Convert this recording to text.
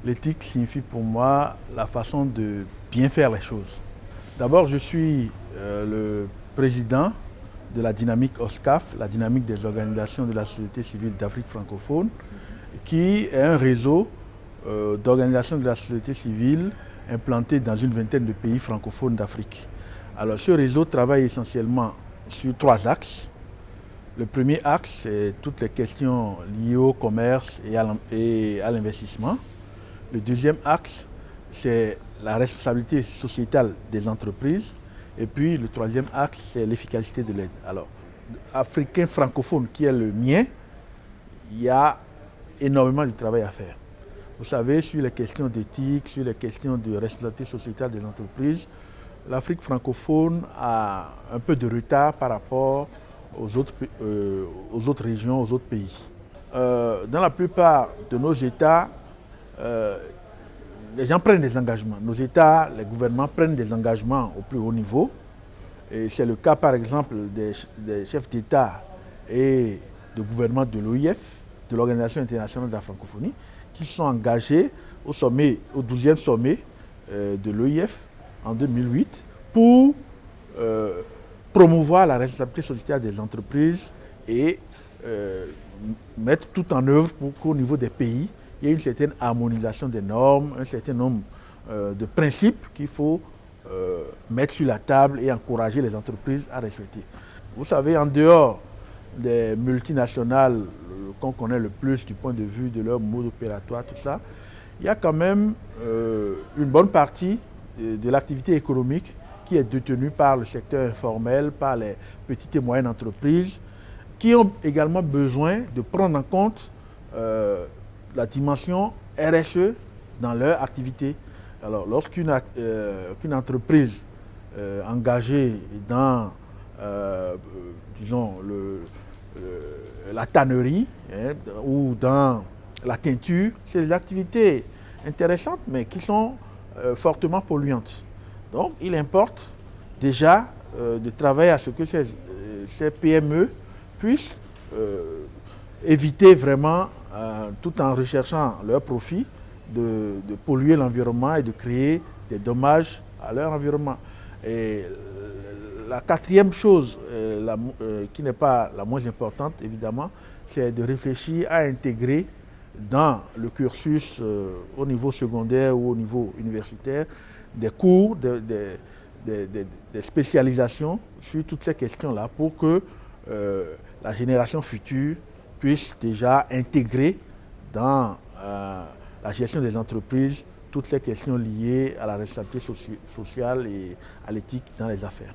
L'éthique signifie pour moi la façon de bien faire les choses. D'abord, je suis le président de la dynamique OSCAF, la dynamique des organisations de la société civile d'Afrique francophone, qui est un réseau d'organisations de la société civile implanté dans une vingtaine de pays francophones d'Afrique. Alors, ce réseau travaille essentiellement sur 3 axes. Le premier axe, c'est toutes les questions liées au commerce et à l'investissement. Le deuxième axe, c'est la responsabilité sociétale des entreprises. Et puis le troisième axe, c'est l'efficacité de l'aide. Alors, africain francophone qui est le mien, il y a énormément de travail à faire. Vous savez, sur les questions d'éthique, sur les questions de responsabilité sociétale des entreprises, l'Afrique francophone a un peu de retard par rapport aux autres régions, aux autres pays. Dans la plupart de nos États, les gens prennent des engagements. Nos États, les gouvernements prennent des engagements au plus haut niveau. Et c'est le cas, par exemple, des chefs d'État et de gouvernement de l'OIF, de l'Organisation internationale de la francophonie, qui sont engagés au 12e sommet de l'OIF en 2008 pour promouvoir la responsabilité sociétale des entreprises et mettre tout en œuvre pour qu'au niveau des pays, il y ait une certaine harmonisation des normes, un certain nombre de principes qu'il faut mettre sur la table et encourager les entreprises à respecter. Vous savez, en dehors des multinationales qu'on connaît le plus du point de vue de leur mode opératoire, tout ça, il y a quand même une bonne partie de l'activité économique qui est détenue par le secteur informel, par les petites et moyennes entreprises, qui ont également besoin de prendre en compte la dimension RSE dans leur activité. Alors, lorsqu'une entreprise engagée dans, disons, la tannerie ou dans la teinture, c'est des activités intéressantes, mais qui sont fortement polluantes. Donc, il importe déjà de travailler à ce que ces PME puissent éviter vraiment, tout en recherchant leur profit, de polluer l'environnement et de créer des dommages à leur environnement. Et la quatrième chose, qui n'est pas la moins importante évidemment, c'est de réfléchir à intégrer dans le cursus au niveau secondaire ou au niveau universitaire des cours, des spécialisations sur toutes ces questions-là pour que la génération future puisse déjà intégrer dans la gestion des entreprises toutes les questions liées à la responsabilité sociale et à l'éthique dans les affaires.